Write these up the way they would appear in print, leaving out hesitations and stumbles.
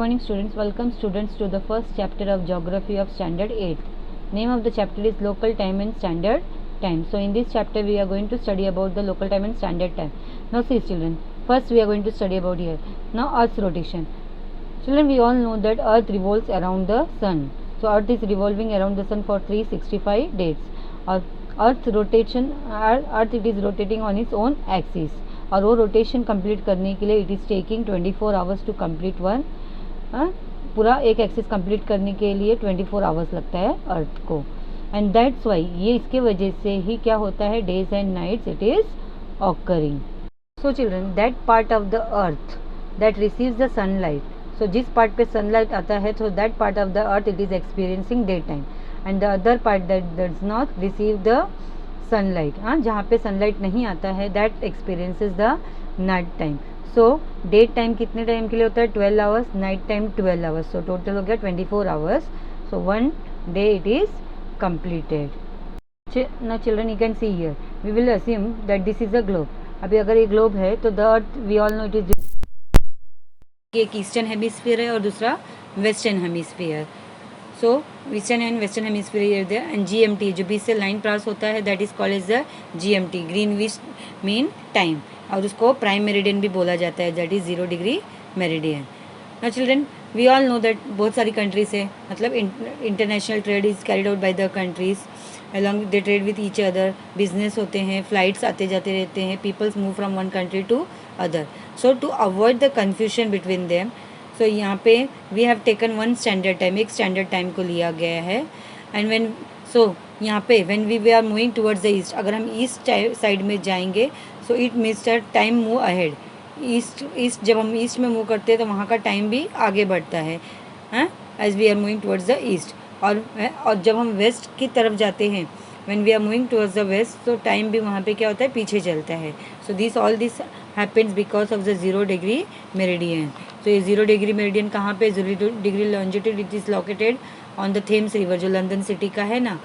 morning students, welcome students to the first chapter of geography of standard 8. Name of the chapter is local time and standard time. So in this chapter we are going to study about the local time and standard time. Now see children, first we are going to study about here. Now Earth's rotation. Children, we all know that Earth revolves around the sun. So Earth is revolving around the sun for 365 days. Earth it is rotating on its own axis. और वो rotation complete करने के लिए it is taking 24 hours to complete one पूरा एक axis complete करने के लिए 24 आवर्स लगता है अर्थ को. एंड दैट्स वाई ये इसके वजह से ही क्या होता है, days and nights it is occurring. So children, that part of the earth that receives the sunlight, so जिस पार्ट पे सनलाइट आता है तो that part of the earth it is experiencing day time and the other part that does not receive the sunlight, जहाँ पे sunlight नहीं आता है that experiences the night time. So day time कितने टाइम के लिए होता है, 12 hours, night time 12 hours, so total हो गया 24 hours. So one day it is completed. Now children, you can see here, we will assume that this is a globe. अभी अगर ये ग्लोब है तो the earth we all know it is एक eastern hemisphere है और दूसरा western hemisphere. So eastern and western hemisphere there and GMT जो बीच से लाइन क्रॉस होता है that is called as the GMT, Greenwich mean time, और उसको प्राइम मेरिडियन भी बोला जाता है that is 0 degree meridian. Now children, we all know that बहुत सारी कंट्रीज है, मतलब international trade is carried out by the countries along they trade with each other, business होते हैं, फ्लाइट्स आते जाते रहते हैं, peoples move from one country to other. So to avoid the confusion between them, so यहाँ पे we have taken one standard time, एक standard time को लिया गया है. एंड व्हेन सो यहाँ पे when we are moving towards the east, अगर हम ईस्ट साइड में जाएंगे so it means that time move ahead. East जब हम ईस्ट में मूव करते हैं तो वहाँ का टाइम भी आगे बढ़ता है as we are moving towards the east. और जब हम वेस्ट की तरफ जाते हैं when we are moving towards the west तो टाइम भी वहाँ पे क्या होता है, पीछे चलता है. So all this happens because of the 0 degree meridian. तो ये 0 डिग्री मेरिडियन कहाँ पे, 0 degree longitude it is located on the Thames river जो लंदन सिटी का है ना,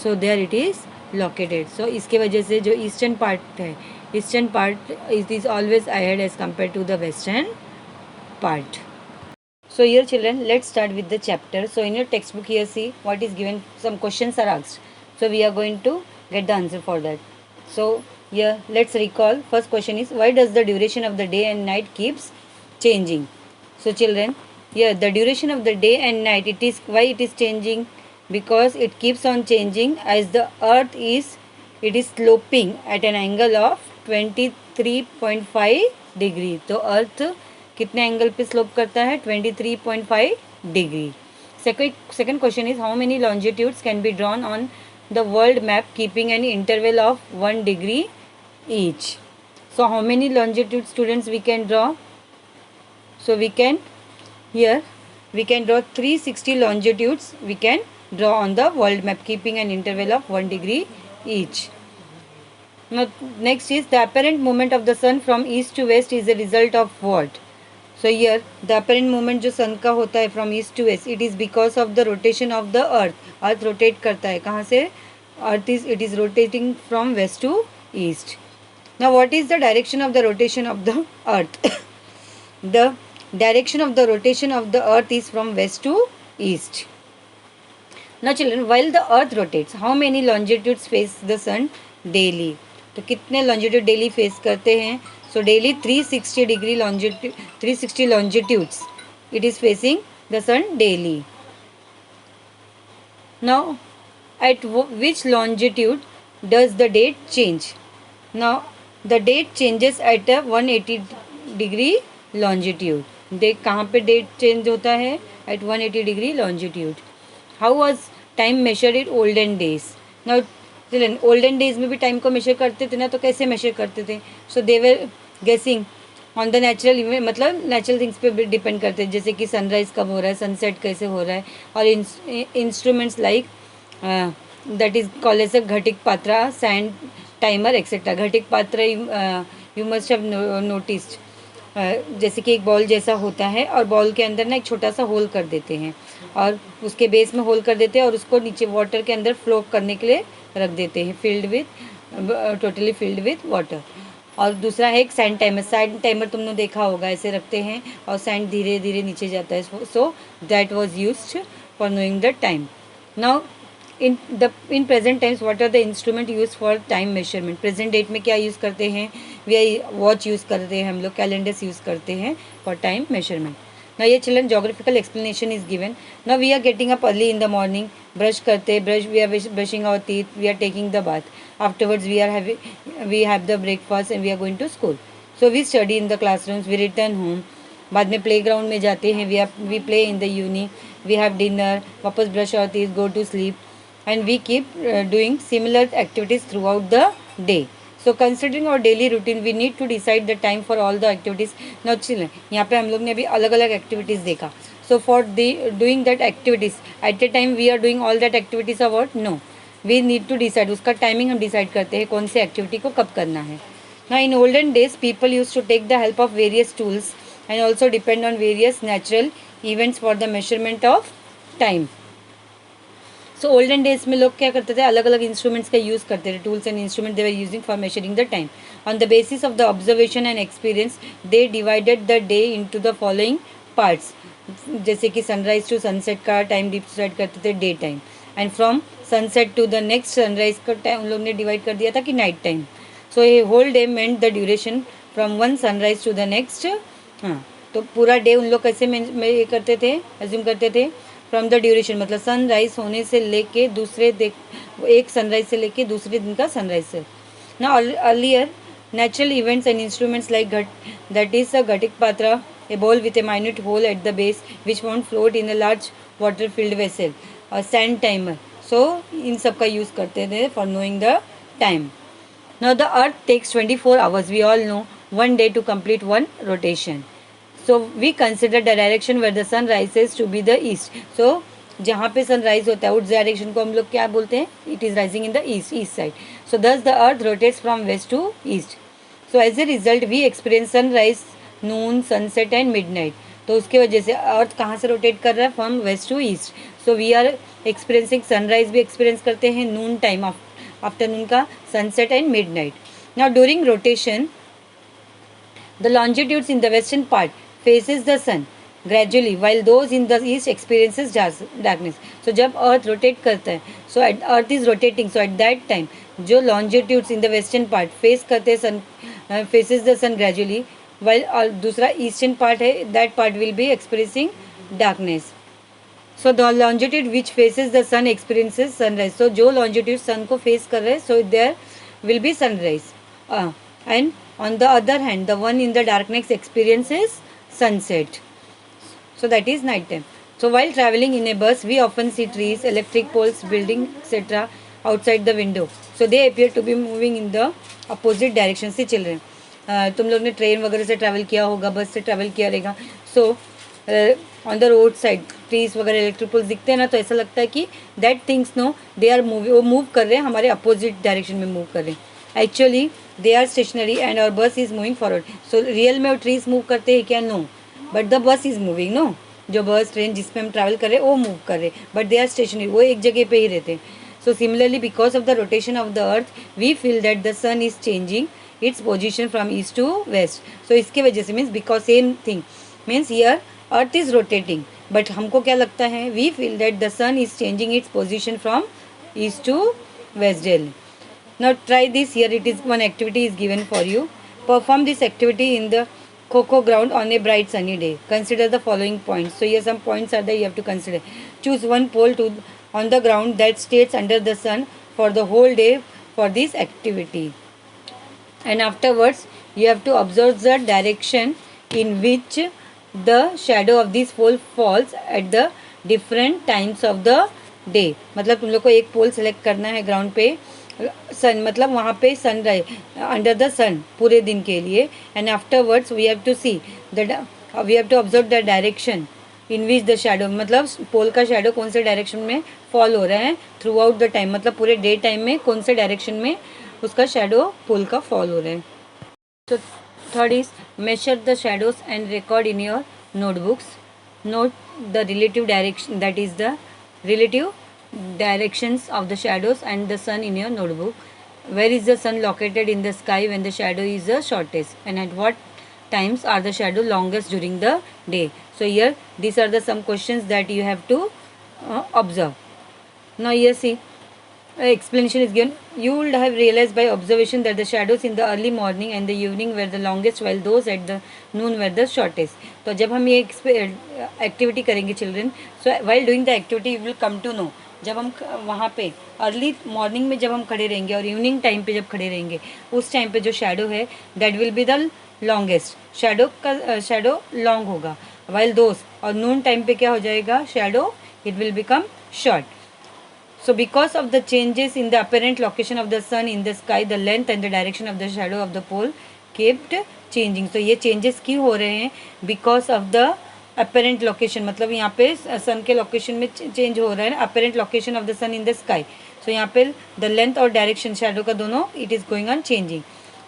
सो there it is located. So इसके वजह से जो ईस्टर्न पार्ट है, eastern part it is always ahead as compared to the western part. So here children, let's start with the chapter. So in your textbook here see what is given, some questions are asked, so we are going to get the answer for that. So here let's recall. First question is, why does the duration of the day and night keeps changing? So children, here the duration of the day and night, it is why it is changing, because it keeps on changing as the earth is sloping at an angle of 23.5 degree. तो earth कितने angle पे slope करता है, 23.5 degree. Second question is, how many longitudes can be drawn on the world map keeping an interval of 1 degree each. So how many longitude students we can draw, so we can draw 360 longitudes we can draw on the world map keeping an interval of 1 degree each. Now next is, the apparent movement of the sun from east to west is a result of what? So here the apparent movement जो sun का होता है from east to west, it is because of the rotation of the earth. earth rotate करता है कहाँ से, it is rotating from west to east. Now what is the direction of the rotation of the earth? The direction of the rotation of the earth is from west to east. Now children, while the earth rotates, how many longitudes face the sun daily? तो कितने longitude daily face करते हैं, so daily 360 degree longitude, 360 longitudes it is facing the sun daily. Now at which longitude does the date change? Now the date changes at 180 degree longitude. देख कहाँ पे date change होता है, at 180 degree longitude. How was time measured in olden days? Now children, olden days में भी time को major करते थे ना, तो कैसे मेजर करते थे, सो दे वर गेसिंग ऑन द नेचुरल इवेंट, मतलब नेचुरल थिंग्स पे भी डिपेंड करते हैं, जैसे कि सनराइज़ कब हो रहा है, सनसेट कैसे हो रहा है, और instruments like that is called as a घटिक पात्रा, सैंड टाइमर एक्सेट्रा. घटिक पात्र यू मस्ट हैव नोटिस्ड, जैसे कि एक बॉल जैसा होता है और बॉल के अंदर ना एक छोटा सा होल कर देते हैं और उसके बेस में होल कर देते हैं और उसको नीचे वाटर के अंदर फ्लो करने के लिए रख देते हैं, टोटली फिल्ड विथ वाटर. और दूसरा है एक सैंड टाइमर। सैंड टाइमर तुमने देखा होगा, ऐसे रखते हैं और सैंड धीरे धीरे नीचे जाता है, so that was used for knowing the time. Now in present times what are the instrument use for time measurement. Present date में क्या यूज़ करते हैं, वी वॉच यूज़ करते हैं हम लोग, कैलेंडर्स यूज़ करते हैं फॉर टाइम मेजरमेंट। Now ये children geographical explanation is given. Now we are getting up early in the morning, brush करते, we are brushing our teeth, we are taking the bath. Afterwards we have the breakfast and we are going to school. So we study in the classrooms, we return home. बाद में playground में जाते हैं, we play in the evening, we have dinner, वापस brush our teeth, go to sleep, and we keep doing similar activities throughout the day. So considering our daily routine, we need to decide the time for all the activities. Now children, यहाँ पे हम लोग ने अभी अलग अलग activities देखा. So for doing that activities, at a time we are doing all that activities or what? No. We need to decide. उसका timing हम decide करते हैं कौन से activity को कब करना है. Now in olden days, people used to take the help of various tools and also depend on various natural events for the measurement of time. So olden days में लोग क्या करते थे, अलग अलग इंस्ट्रूमेंट्स का यूज़ करते थे, tools and instrument they were using for measuring the time. On the basis of the observation and experience they divided the day into the following parts. जैसे कि सनराइज टू सनसेट का time decide करते थे day time, and from sunset to the next sunrise का time उन लोग ने divide कर दिया था कि नाइट टाइम। सो ये whole day meant the duration from one sunrise to the next. हाँ, तो पूरा डे उन लोग कैसे ये करते थे, एज्यूम करते थे, फ्रॉम द ड्यूरेशन मतलब सनराइज होने से लेके दूसरे एक सनराइज से लेके दूसरे दिन का सनराइज से ना। Earlier natural events and instruments like that is a घटिक patra, a ball with a minute hole at the base which won't float in a large water field vessel, और सैंड टाइमर। सो इन सब का use करते थे for knowing the time. Now the earth takes 24 hours, we all know, one day to complete one rotation. So we consider the direction where the sun rises to be the east. So जहाँ पे sunrise होता है उस direction को हम लोग क्या बोलते हैं, it is rising in the east side. So thus the earth rotates from west to east. So as a result we experience sunrise, noon, sunset and midnight. तो उसके वजह से अर्थ कहाँ से रोटेट कर रहा है, from west to east. So we are experiencing sunrise भी एक्सपीरियंस करते हैं नून टाइम, आफ्टरनून का, sunset and midnight. Now during rotation the longitudes in the western part faces the sun gradually while those in the east experiences darkness. So जब earth rotate करता है, so earth is rotating, so at that time जो longitudes in the western part face करते हैं sun, faces the sun gradually, while दूसरा eastern part है, that part will be experiencing darkness. So the longitude which faces the sun experiences sunrise. So जो longitude sun को face कर रहे हैं, so there will be sunrise. And on the other hand, the one in the darkness experiences sunset. So that is night time. So while traveling in a bus, we often see trees, electric poles, buildings, etc. outside the window. So they appear to be moving in the opposite direction. See children, तुम लोग ने train वगैरह से travel किया होगा, बस से travel किया रहेगा. So on the road side trees वगैरह, इलेक्ट्रिक पोल्स दिखते हैं ना, तो ऐसा लगता है कि that things no they are moving, वो मूव कर रहे हैं, हमारे अपोजिट डायरेक्शन में मूव कर रहे हैं. Actually they are stationary and our bus is moving forward. So real में वो ट्रीज मूव करते हैं क्या? No, but the bus is moving. No, जो बस ट्रेन जिसमें हम ट्रैवल कर रहे हैं वो मूव कर रहे हैं, बट दे आर स्टेशनरी, वो एक जगह पे ही रहते हैं. So similarly because of the rotation of the earth we feel that the sun is changing its position from east to west. So इसके वजह से means because same thing means here earth is rotating, but हमको क्या लगता है, we feel that the sun is changing its position from east to west daily. Now try this. Here it is, one activity is given for you. Perform this activity in the cocoa ground on a bright sunny day. Consider the following points. So here some points are there you have to consider. Choose one pole on the ground that stays under the sun for the whole day for this activity. And afterwards you have to observe the direction in which the shadow of this pole falls at the different times of the day. मतलब तुम लोग को एक पोल select करना है ground पे, सन मतलब वहाँ पे sun rise under the sun पूरे दिन के लिए. And afterwards we have to see we have to observe the direction in which the shadow, मतलब पोल का शैडो कौन से डायरेक्शन में फॉल हो रहा है थ्रू आउट द टाइम, मतलब पूरे डे टाइम में कौन से डायरेक्शन में उसका शैडो पोल का फॉल हो रहा है. तो third is measure the shadows and record in your notebooks. Note the relative direction, that is the relative directions of the shadows and the sun in your notebook. where is the sun located in the sky when the shadow is the shortest, and at what times are the shadow longest during the day. So here these are the some questions that you have to observe. Now here see, explanation is given. You would have realized by observation that the shadows in the early morning and the evening were the longest, while those at the noon were the shortest. तो जब हम ये activity करेंगे children, so while doing the activity you will come to know, जब हम वहाँ पे early morning में जब हम खड़े रहेंगे और इवनिंग टाइम पे जब खड़े रहेंगे, उस टाइम पे जो शेडो है that will be the longest, shadow का शेडो लॉन्ग होगा, वाइल दोस्त और नून टाइम पे क्या हो जाएगा, shadow it will become short. So because of the changes in the apparent location of the sun in the sky, the length and the direction of the shadow of the pole kept changing. So ये changes क्यों हो रहे हैं, because of the apparent location, मतलब यहाँ पे sun के location में change हो रहा है, apparent location of the sun in the sky. So यहाँ पे the length और direction shadow का दोनों it is going on changing.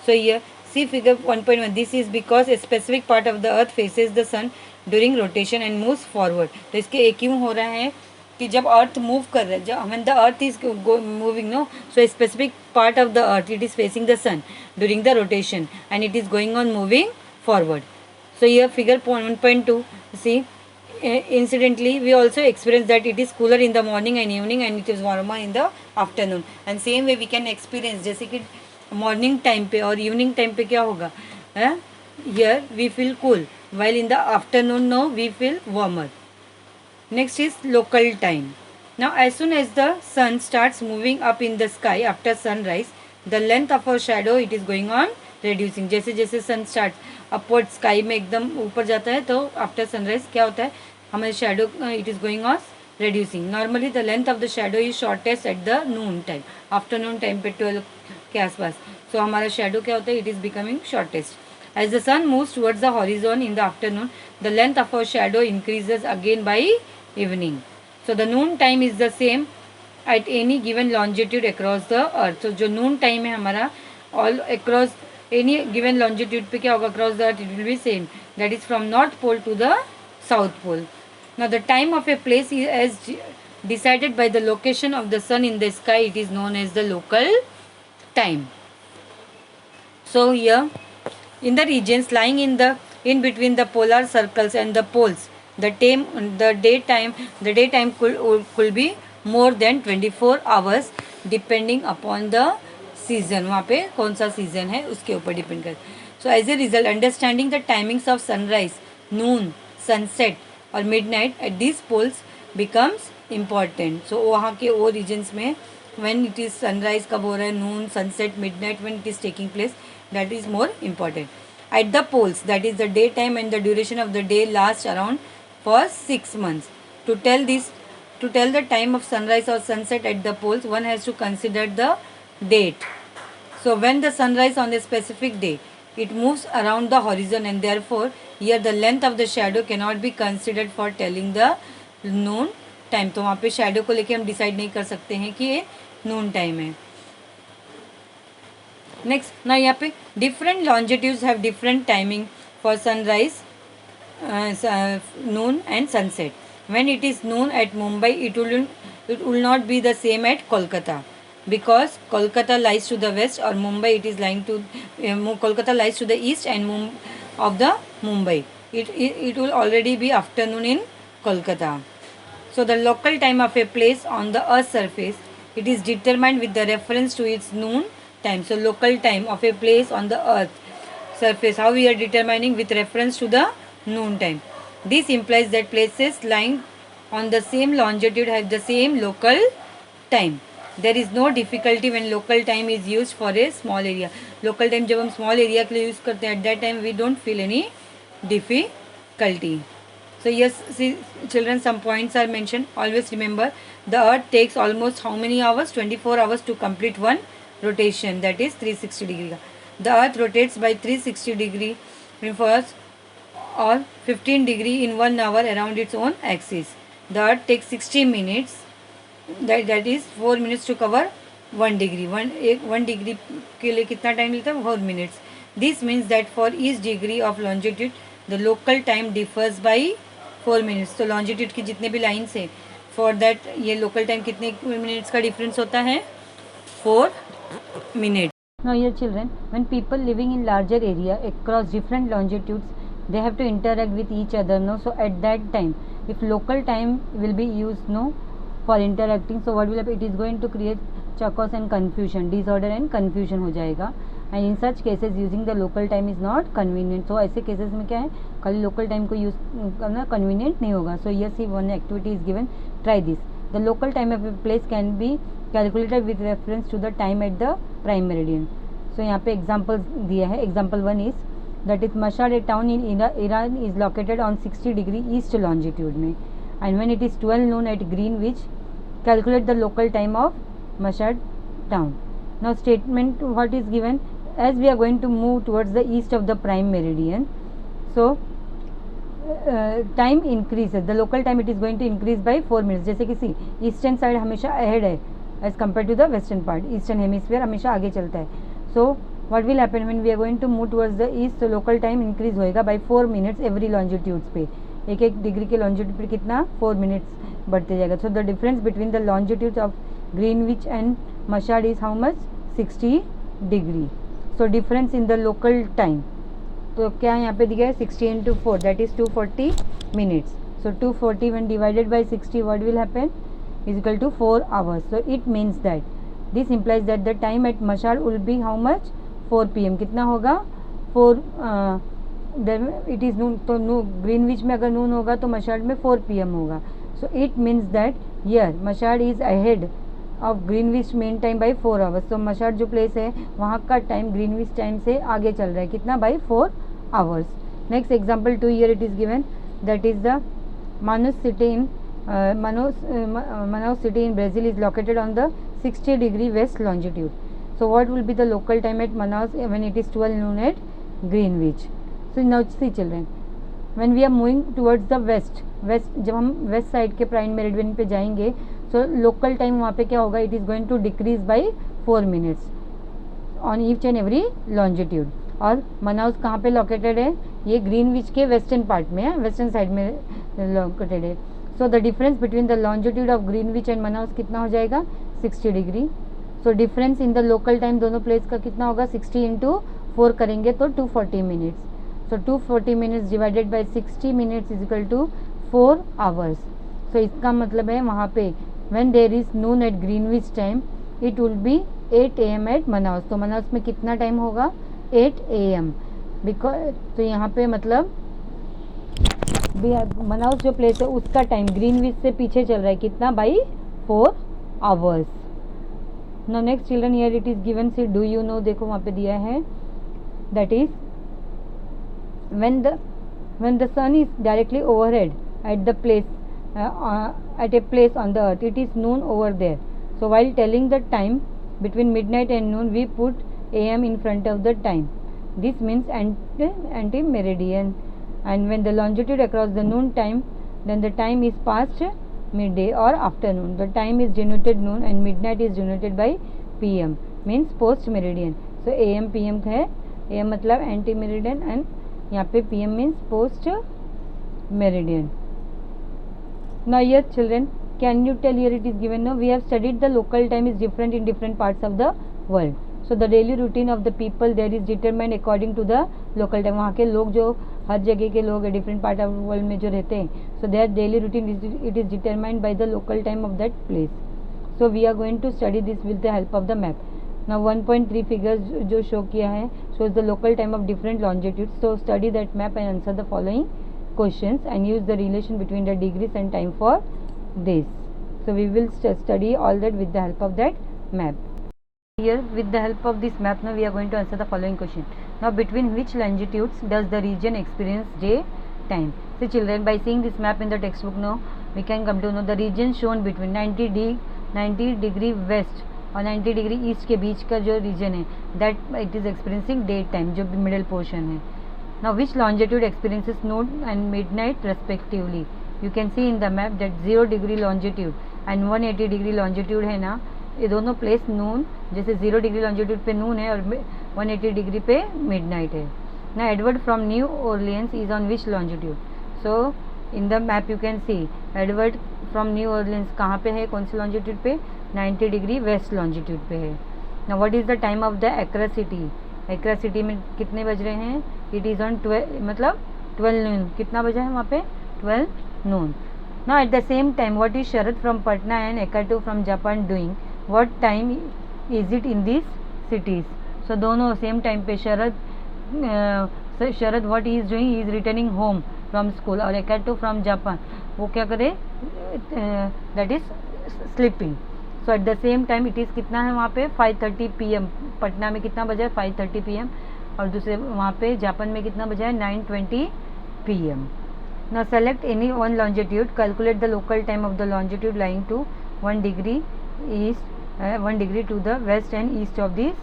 So here see figure 1.1. This is because a specific part of the earth faces the sun during rotation and moves forward. तो इसके एक क्यों हो रहा है कि जब अर्थ मूव कर रहा है, जब when the earth is moving no, so specific part of the earth it is facing the sun during the rotation and it is going on moving forward. So ये figure 1.2 see incidentally we also experience that it is cooler in the morning and evening and it is warmer in the afternoon, and same way we can experience जैसे कि morning time पे और evening time पे क्या होगा, here we feel cool while in the afternoon no we feel warmer. Next is local time. Now as soon as the sun starts moving up in the sky after sunrise, the length of our shadow it is going on reducing. जैसे जैसे sun starts upward sky में एकदम ऊपर जाता है तो after sunrise क्या होता है, हमारे shadow it is going on reducing. Normally the length of the shadow is shortest at the noon time, afternoon time पे 12 के आसपास. So हमारा shadow क्या होता है, it is becoming shortest. As the sun moves towards the horizon in the afternoon, the length of our shadow increases again by evening. So the noon time is the same at any given longitude across the earth. So जो noon time है हमारा all across any given longitude पे क्या होगा, across the earth it will be same, that is from north pole to the south pole. Now the time of a place is as decided by the location of the sun in the sky, it is known as the local time. So here in the regions lying in between the polar circles and the poles, the daytime could be more than 24 hours depending upon the season. वहाँ पे कौन सा season है उसके ऊपर depend कर. So as a result, understanding the timings of sunrise, noon, sunset और midnight at these poles becomes important. So वहाँ के वो regions में when it is sunrise कब हो रहा है, noon, sunset, midnight when it is taking place, that is more important. At the poles, that is the daytime and the duration of the day lasts around for 6 months. To tell the time of sunrise or sunset at the poles, one has to consider the date. So when the sunrise on a specific day, it moves around the horizon and therefore here the length of the shadow cannot be considered for telling the noon time. तो वहाँ पे shadow को लेके हम decide नहीं कर सकते हैं कि ये noon time है. Next, now यहाँ पे different longitudes have different timing for sunrise, noon and sunset. When it is noon at Mumbai, it will not be the same at Kolkata, because Kolkata lies to the west or Mumbai it is lying to Kolkata lies to the east and of the Mumbai. It will already be afternoon in Kolkata. So the local time of a place on the earth's surface, it is determined with the reference to its noon time. So local time of a place on the earth surface, how we are determining, with reference to the noon time. This implies that places lying on the same longitude have the same local time. There is no difficulty when local time is used for a small area. Local time जब हम small area के लिए use करते हैं, at that time we don't feel any difficulty. So yes, see children, some points are mentioned. Always remember, the earth takes almost how many hours? 24 hours to complete one rotation, that is 360 degree. The earth rotates by 360 degree first or 15 degree in 1 hour around its own axis. The earth takes 60 minutes, that is 4 minutes to cover 1 degree. 1 degree के लिए कितना time लेता है? 4 minutes. This means that for each degree of longitude, the local time differs by 4 minutes. तो longitude की जितने भी lines है, for that ये local time कितने minutes का difference होता है? 4 minutes. Now here children, when people living in larger area across different longitudes, they have to interact with each other, no? So at that time, if local time will be used, no, for interacting, so what will happen? It is going to create chaos and confusion, disorder and confusion हो जाएगा. And in such cases using the local time is not convenient. So ऐसे cases में क्या है, खाली local time को use करना convenient नहीं होगा. So yes, if one activity is given, try this. The local time of a place can be calculated with reference to the time at the prime meridian. So यहाँ पे examples दिया है. Example 1 is that is Mashhad, a town in Iran, is located on 60 degree east longitude में, and when it is 12 noon at Greenwich, calculate the local time of Mashhad town. Now statement what is given, as we are going to move towards the east of the prime meridian, so time increases, the local time it is going to increase by 4 minutes. जैसे कि सी eastern side हमेशा ahead है as compared to the western part, eastern hemisphere हमेशा आगे चलता है. So what will happen when we are going to move towards the east, so local time increase होएगा by 4 minutes every longitudes पे, एक एक डिग्री के longitude पे कितना 4 minutes बढ़ते जाएगा. So the difference between the longitudes of Greenwich and Mashhad is how much? 60 degree. So difference in the local time, तो क्या यहाँ पे दिया है 60 into 4, that is 240 minutes. So 240 when divided by 60, what will happen? Is equal to 4 hours. So it means that this implies that the time at Mashhad will be how much? 4 PM. कितना होगा? 4 it is noon, तो Greenwich में अगर noon होगा तो Mashhad में 4 PM होगा. So it means that here Mashhad is ahead of Greenwich mean time by 4 hours. So Mashhad जो place है वहाँ का time Greenwich time से आगे चल रहा है कितना? By 4 hours. Next example 2 here it is given, that is the Manaus city in Manaus city in Brazil is located on the 60 degree west longitude. So what will be the local time at Manaus when it is 12 noon at Greenwich? So now see children, when we are moving towards the west, जब हम west side के prime meridian पे जाएंगे, so local time वहाँ पे क्या होगा? It is going to decrease by 4 minutes on each and every longitude. और मनाउस कहाँ पे लोकेटेड है? ये ग्रीनविच के वेस्टर्न पार्ट में है, वेस्टर्न साइड में लोकेटेड है. So the difference between the longitude of Greenwich and Manaus कितना हो जाएगा? 60 degree. So difference in the local time दोनों प्लेस का कितना होगा? 60 into 4 करेंगे तो 240 minutes. So 240 minutes divided by 60 minutes is equal to 4 hours. So इसका मतलब है वहाँ पे when there is noon at Greenwich time it will be 8 AM at Manaus. तो मनाउस में कितना टाइम होगा? 8 AM. बिकॉज तो यहाँ पे मतलब मनाउस जो प्लेस है उसका टाइम ग्रीनविच से पीछे चल रहा है कितना? By 4 hours. No next children here it is given see do you know, देखो वहाँ पे दिया है that is when the sun is directly overhead at the place at a place on the earth, it is noon over there. So while telling the time between midnight and noon we put AM in front of the time. This means anti-meridian. And when the longitude across the noon time, then the time is past midday or afternoon. The time is denoted noon and midnight is denoted by PM, means post meridian. So AM PM है, AM मतलब anti-meridian and यहाँ पे PM means post meridian. Now here children, can you tell, here it is given, no, we have studied the local time is different in different parts of the world. So the daily routine of the people there is determined according to the local time. वहाँ के लोग जो हर जगह के लोग different part of world में जो रहते हैं, so their daily routine it is determined by the local time of that place. So we are going to study this with the help of the map. Now 1.3 figures जो show किया है shows the local time of different longitudes. So study that map and answer the following questions and use the relation between the degrees and time for this. So we will study all that with the help of that map. Here with the help of this map now we are going to answer the following question. Now between which longitudes does the region experience day time? So children, by seeing this map in the textbook now we can come to know the region shown between 90 degree west और 90 degree east के बीच का जो reason है that it is experiencing day time, जो middle portion है. Now which longitude experiences Noon and midnight respectively. You can C in the map that 0 degree longitude and 180 degree longitude है ना, ये दोनों प्लेस नून, जैसे 0 डिग्री लॉन्जिट्यूड पे नून है और 180 डिग्री पे मिडनाइट है ना. Edward from New Orleans is on which longitude. So in the map you can see Edward from New Orleans कहाँ पे है, कौन सी लॉन्जिट्यूड पे? 90 डिग्री वेस्ट लॉन्जिट्यूड पे है. Now what is the time of the Accra city? Accra city में कितने बज रहे हैं? It is on 12 मतलब 12 noon. कितना बजा है वहाँ पे? 12 noon. Now at the same time, what is Sharad from Patna and Ekatu from Japan doing? What time is it in these cities? So दोनों same time पे शरद what he is doing? He is returning home from school. और Ekatu from Japan वो क्या करे? That is sleeping. So at the same time it is कितना है वहाँ पे? 5:30 PM. पटना में कितना बजा है? 5:30 PM. और दूसरे वहाँ पे जापान में कितना बजा है? 9:20 PM. Now select any one longitude. Calculate the local time of the longitude lying to 1 degree east, 1 degree to the west and east of this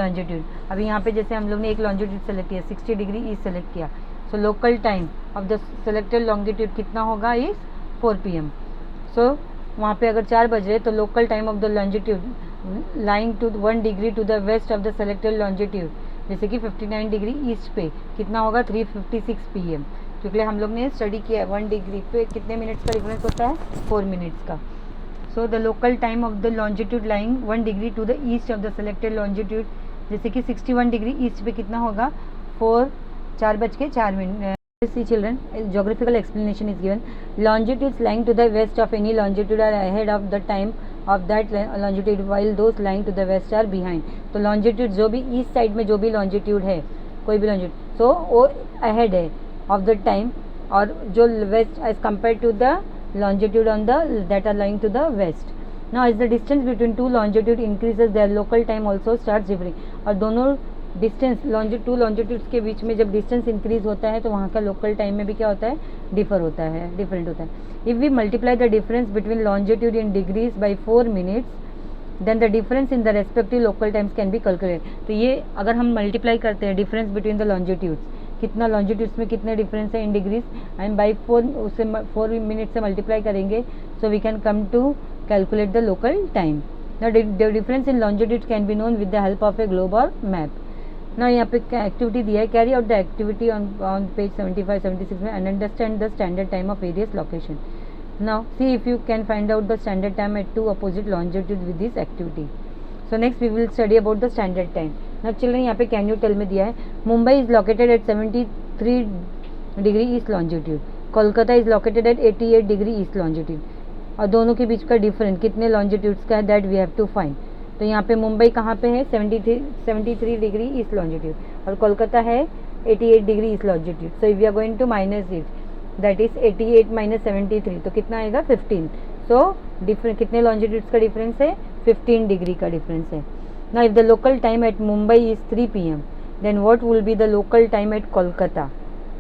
longitude. अभी यहाँ पे जैसे हम लोग ने एक longitude सेलेक्ट किया, 60 डिग्री ईस्ट सेलेक्ट किया. So local time of the selected longitude कितना होगा? is 4 PM. So वहाँ पे अगर 4 बज रहे तो local time of the longitude lying to 1 degree to the west of the selected longitude, जैसे कि 59 डिग्री ईस्ट पे कितना होगा? 3:56 PM. क्योंकि हम लोग ने स्टडी किया है 1 डिग्री पे कितने मिनट्स का डिफरेंस होता है? 4 मिनट्स का. So the local time of the longitude lying 1 degree to the east of the selected longitude, जैसे कि 61 डिग्री ईस्ट पे कितना होगा? 4:04 See children, geographical explanation is given. Longitudes lying to the west of any longitude are ahead of the time of that longitude, while those lying to the west are behind. तो longitude जो भी east side में जो भी longitude है, कोई भी longitude, so वो ahead है of the time, और जो west as compared to the longitude on the that are lying to the west. Now as the distance between two longitude increases, their local time also starts differing. और दोनों distance to longitudes के बीच में जब distance increase होता है तो वहाँ का लोकल टाइम में भी क्या होता है? डिफर होता है, डिफरेंट होता है. If we multiply the difference between longitude in degrees by 4 minutes, then the difference in the respective local times can be calculate. तो ये अगर हम मल्टीप्लाई करते हैं डिफरेंस बिटवीन द लॉन्जिट्यूड्स, कितना लॉन्जिट्यूड्स में कितने डिफरेंस है in degrees, and by 4 minute से मल्टीप्लाई करेंगे, so we can come to calculate the local time. The difference in longitude can be known with the help of a globe और map. ना यहाँ पे activity दिया है, carry out the activity on page 75-76 में, and understand the standard time of various location. Now see if you can find out the standard time at 2 opposite longitude with this activity. So next we will study about the standard time. Now children यहाँ पे can you tell में दिया है, Mumbai is located at 73 degree east longitude, Kolkata is located eight 88 degree east longitude. और दोनों के बीच का difference कितने लॉन्जिट्यूड्स का है? That we have to find. तो यहाँ पे मुंबई कहाँ पे है? 73 डिग्री ईस्ट लॉन्जिट्यूड, और कोलकाता है 88 degree east longitude. So if we are going to minus it, that is 88 minus 73, तो कितना आएगा? 15. सो डिफरेंस कितने लॉन्जिट्यूड्स का डिफरेंस है? 15 डिग्री का डिफरेंस है. ना if the local time at Mumbai is 3 PM, then what will be the local time at Kolkata.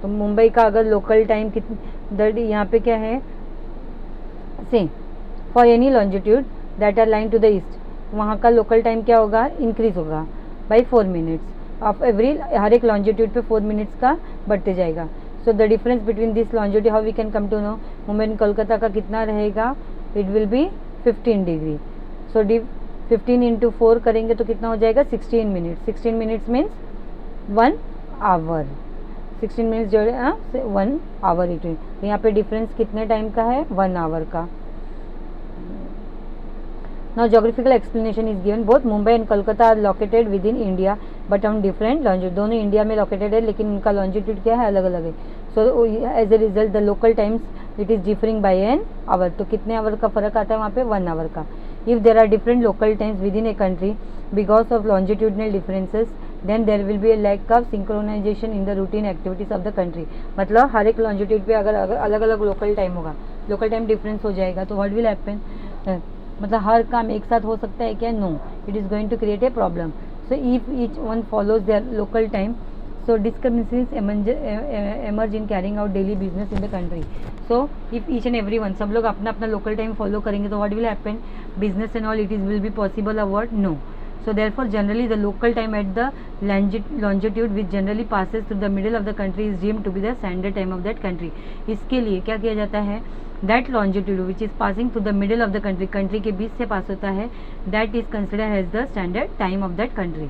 तो मुंबई का अगर लोकल टाइम कितनी, यहाँ पे क्या है? Say for any longitude that are line to the east, वहाँ का लोकल टाइम क्या होगा? इंक्रीज होगा बाई 4 मिनट्स ऑफ एवरी, हर एक लॉन्जिट्यूड पे 4 मिनट्स का बढ़ते जाएगा. So the difference between this longitude, how we can come to know? Mumbai and Kolkata का कितना रहेगा? It will be 15 degree. So 15 into 4 करेंगे तो कितना हो जाएगा? 16 minutes. 16 minutes means 1 hour. 16 minutes जो है 1 आवर इट. तो यहाँ पे डिफरेंस कितने टाइम का है? 1 आवर का. Now geographical explanation is given. Both Mumbai and Kolkata are located within India but on different longitude. दोनों इंडिया में located है लेकिन उनका longitude क्या है? अलग अलग है. So as a result the local times it is differing by an hour. तो कितने आवर का फर्क आता है वहाँ पे? 1 आवर का. If there are different local times within a country because of longitudinal differences, then there will be a lack of synchronization in the routine activities of the country. मतलब हर एक longitude पे अगर अलग अलग local time होगा, local time difference हो जाएगा, तो what will happen? मतलब हर काम एक साथ हो सकता है क्या? No, it is going to create a problem. So if each one follows their local time, so discriminations emerge in carrying out daily business in the country. So if each and every one, सब लोग अपना अपना local time follow करेंगे तो what will happen? Business and all it is will be possible award? No. So therefore generally the local time at the longitude which generally passes through the middle of the country is deemed to be the standard time of that country. इसके लिए क्या किया जाता है? That longitude which is passing through the middle of the country, country के बीच से पास होता है, that is considered as the standard time of that country.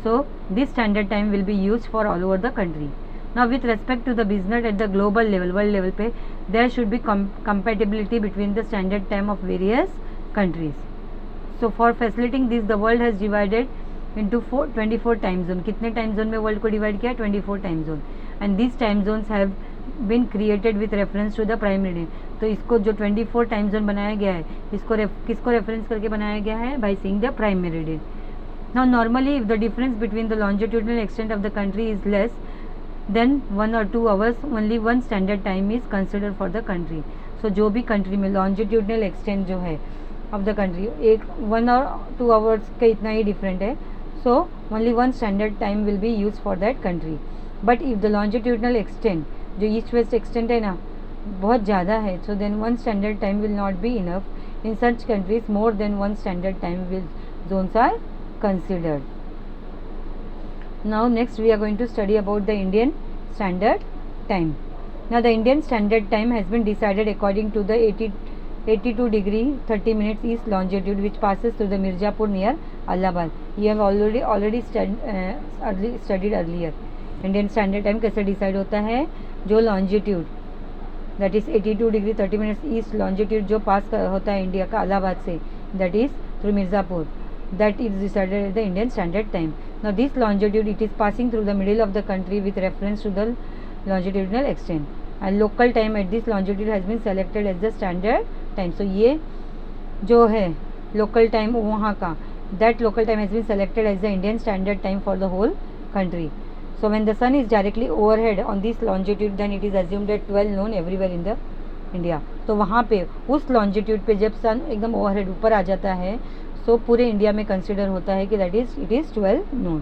So this standard time will be used for all over the country. Now with respect to the business at the global level, world level पे, there should be compatibility between the standard time of various countries. So for facilitating this, the world has divided into 24 time zone. कितने time zone में world को divide किया? 24 time zone. And this time zones have been created with reference to the prime meridian. तो इसको जो 24 time zone बनाया गया है, इसको किसको रेफरेंस करके बनाया गया है? By seeing the prime meridian. Now normally if the difference between the longitudinal extent of the country is less than 1 or 2 hours, only 1 standard time is considered for the country. So जो भी country में longitudinal extent जो है of the country, 1 और 2 hours का इतना ही different है, so only 1 standard time will be use for that country. But if the longitudinal extent, जो ईस्ट वेस्ट एक्सटेंट है ना, बहुत ज़्यादा है, so then 1 standard time will not be enough. In such countries more than 1 standard time will zones are considered. Now next we are going to study about the Indian Standard Time. Now the Indian Standard Time has been decided according to the 82 degree 30 minutes east longitude which passes through the Mirzapur near Allahabad. You have already studied earlier. Indian Standard Time कैसे decide होता है? जो longitude that is 82 degree 30 minutes east longitude जो पास होता है India का इलाहाबाद से, that is through Mirzapur, that is decided as the Indian Standard Time. Now this longitude, it is passing through the middle of the country with reference to the longitudinal extent, and local time at this longitude has been selected as the standard time. So ये जो है local time वहाँ का, that local time has been selected as the Indian Standard Time for the whole country. So when the sun is directly overhead on this longitude, then it is assumed at 12 noon everywhere in the India. तो वहाँ पे उस longitude पे जब सन एकदम overhead ऊपर आ जाता है, तो पूरे इंडिया में कंसिडर होता है कि it is 12 noon.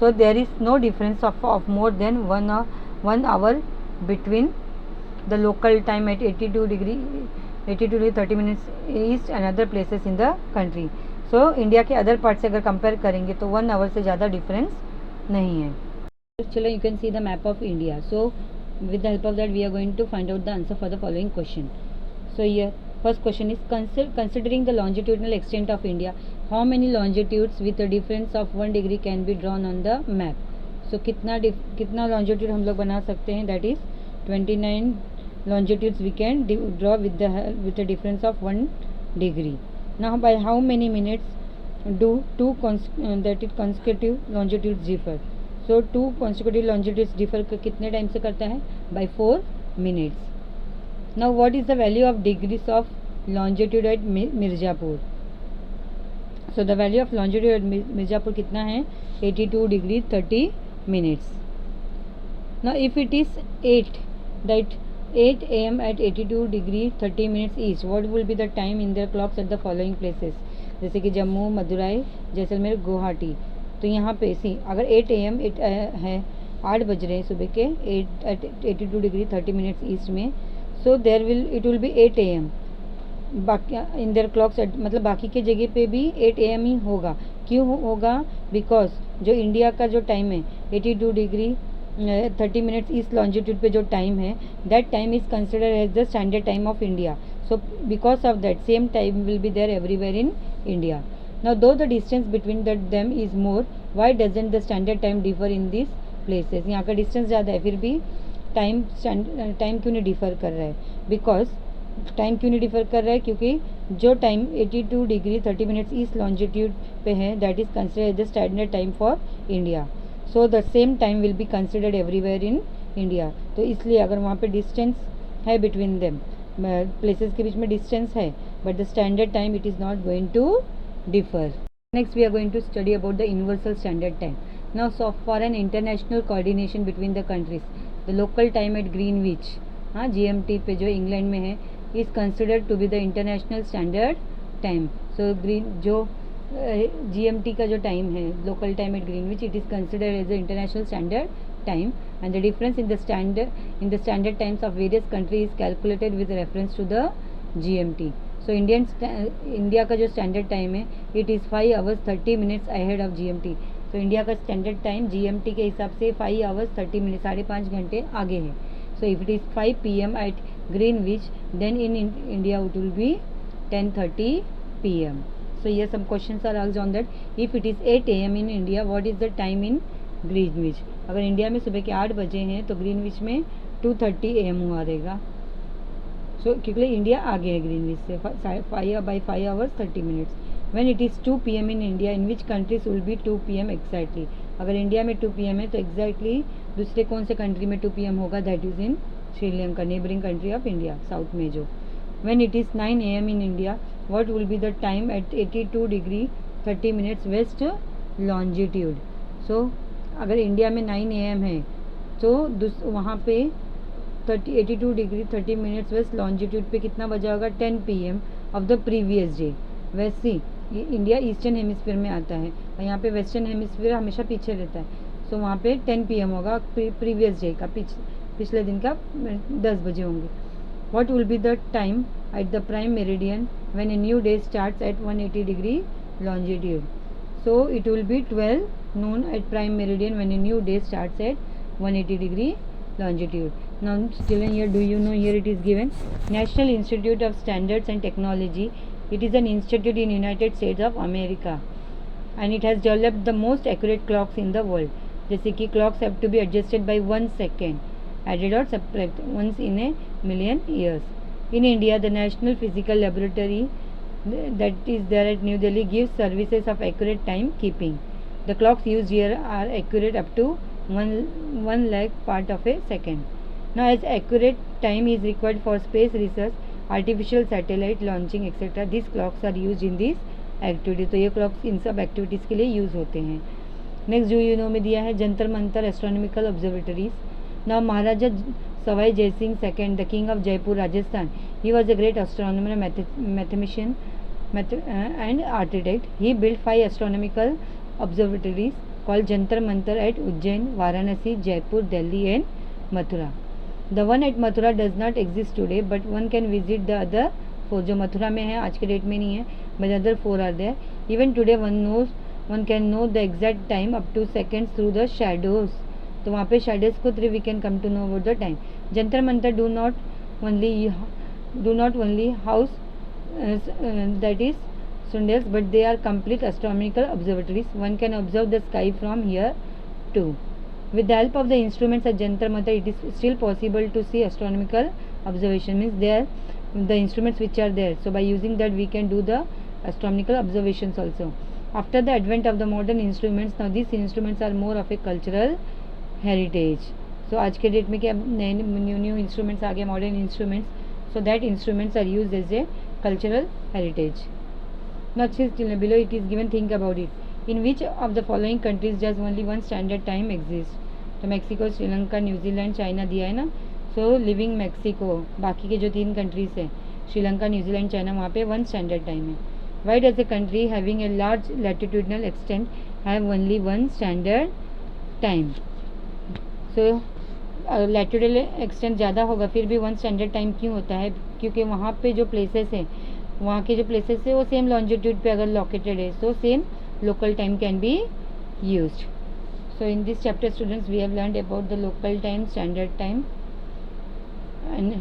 So there is no difference of more than 1 hour between the local time at 82 degree 30 minutes east and other places in the country. So India के अदर पार्ट से अगर compare करेंगे तो 1 our से ज़्यादा difference नहीं है. चलो you can see the map of India. So with the help of that we are going to find out the answer for the following question. So ये first question is considering the longitudinal extent of India, how many longitudes with a difference of 1 degree can be drawn on the map? So कितना longitude हम लोग बना सकते हैं? That is 29 longitudes we can draw with a difference of 1 degree. Now by how many minutes do that is consecutive longitudes differ? So 2 consecutive longitudes differ कितने time से करता है? By 4 minutes. Now what is the value of degrees of longitude at Mirzapur? So the value of longitude at Mirzapur कितना है? 82 degree 30 minutes. Now if it is 8 am at 82 degree 30 minutes east, what will be the time in their clocks at the following places? जैसे कि जम्मू, मदुराई, जैसलमेर, गुवाहाटी. तो यहाँ पे सी अगर 8 am है, 8 बज रहे हैं सुबह के 82 डिग्री 30 मिनट्स ईस्ट में, so it will be 8 am. बाकी इन देयर क्लॉक्स, मतलब बाकी के जगह पे भी 8 am ही होगा. क्यों होगा? बिकॉज जो इंडिया का जो टाइम है 82 डिग्री 30 मिनट्स ईस्ट लॉन्जिट्यूड पे जो टाइम है, that time is consider as the standard time of India. So because of that same time will be there everywhere in India. Now though the distance between them is more, why doesn't the standard time differ in this places? यहाँ का distance ज़्यादा है, फिर भी time क्यों नहीं differ कर रहा है? बिकॉज टाइम क्यों नहीं डिफ़र कर रहा है? क्योंकि जो time 82 degree 30 minutes east longitude पे है, that is considered the standard time for India. So the same time will be considered everywhere in India. तो इसलिए अगर वहाँ पे डिस्टेंस है बिटवीन देम, प्लेसेस के बीच में डिस्टेंस है, but the standard time it is not going to differ. Next we are going to study about the universal standard time. Now so for an international coordination between the countries, the local time at Greenwich, हाँ GMT पे जो England में है, is considered to be the international standard time. So जो GMT का जो time है, local time at Greenwich, it is considered as the international standard time, and the difference in the standard times of various country is calculated with reference to the GMT. सो India का जो standard time है, it is 5 hours 30 minutes ahead of GMT. तो India का standard time GMT के हिसाब से 5 hours 30 minutes, 5.5 घंटे आगे है. So if it is 5 PM at Greenwich, then in India it will be 10:30 PM. So ये some questions are asked on that. If it is 8 AM in India, what is the time in Greenwich? अगर India में सुबह के 8 बजे हैं तो Greenwich में 2:30 AM हुआ रहेगा. सो क्योंकि इंडिया आगे है ग्रीनविच से 5 hours 30 minutes. When it is 2 PM in India, in which countries will be 2 PM exactly? अगर इंडिया में 2 PM है तो एग्जैक्टली दूसरे कौन से कंट्री में 2 PM होगा? That is in Sri Lanka, neighbouring country of India, south में जो. When it is 9 AM in India, what will be the time at 82 degree 30 minutes west longitude? So अगर इंडिया में 9 AM है तो वहाँ पे 82 डिग्री 30 मिनट्स वेस्ट लॉन्जिट्यूड पे कितना बजा होगा? 10 PM of the previous day. वैसे ये इंडिया ईस्टर्न हेमिस्फीयर में आता है और यहाँ पे वेस्टर्न हेमिस्फीयर हमेशा पीछे रहता है. सो वहाँ पे 10 PM होगा प्रीवियस डे का, पिछले दिन का 10 बजे होंगे. What will be the time at the prime meridian when a new day starts at 180 degree longitude? So it will B 12 noon at prime meridian when a new day starts at 180 degree longitude. Now children, here do you know, here it is given National Institute of Standards and Technology. It is an institute in United States of America and it has developed the most accurate clocks in the world. जैसे कि clocks have to be adjusted by 1 second, added or subtract once in a million years. In India, the National Physical Laboratory that is there at New Delhi gives services of accurate time keeping. The clocks used here are accurate up to 1 lakh part of a second. Now, as accurate time is required for space research, artificial satellite launching etc., these clocks are used in these activities. तो ये clocks इन सब activities के लिए use होते हैं. Next जो Uno में दिया है Jantar Mantar astronomical observatories. Now Maharaja Sawai Jai Singh second, the king of Jaipur Rajasthan, he was a great astronomer, mathematician and architect. He built 5 astronomical observatories called Jantar Mantar at Ujjain, Varanasi, Jaipur, Delhi and Mathura. The one at Mathura does not exist today, but one can visit the other 4. जो मथुरा में है आज के date में नहीं है, but other 4 are there. Even today one can know the exact time up to seconds through the shadows. तो वहाँ पे shadows को through we can come to know about the time. Jantar Mantar do not only house that is Sundays, but they are complete astronomical observatories. One can observe the sky from here too. With the help of the instruments at Jantar Mantar, it is still possible to see astronomical observation. Means there the instruments which are there. So by using that we can do the astronomical observations also. After the advent of the modern instruments, now these instruments are more of a cultural heritage. So आज के date में क्या नए new instruments आ गए, modern instruments. So that instruments are used as a cultural heritage. Now below it is given, think about it. In which of the following countries does only one standard time exist? तो Mexico, Sri Lanka, New Zealand, China दिया है ना. सो living Mexico, बाकी के जो 3 countries हैं Sri Lanka, New Zealand, China, वहाँ पे 1 स्टैंडर्ड टाइम है. Why does a country having a large latitudinal extent have only 1 standard time? So latitudinal extent ज़्यादा होगा फिर भी 1 स्टैंडर्ड टाइम क्यों होता है? क्योंकि वहाँ पे जो प्लेसेस हैं, वहाँ के जो प्लेसेस है वो सेम लॉन्जिट्यूड पे अगर लोकेटेड है, so same local time can be used. So in this chapter students we have learned about the local time, standard time, and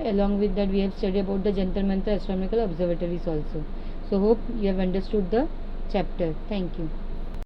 along with that we have studied about the Jantar Mantar astronomical observatories also. So hope you have understood the chapter. Thank you.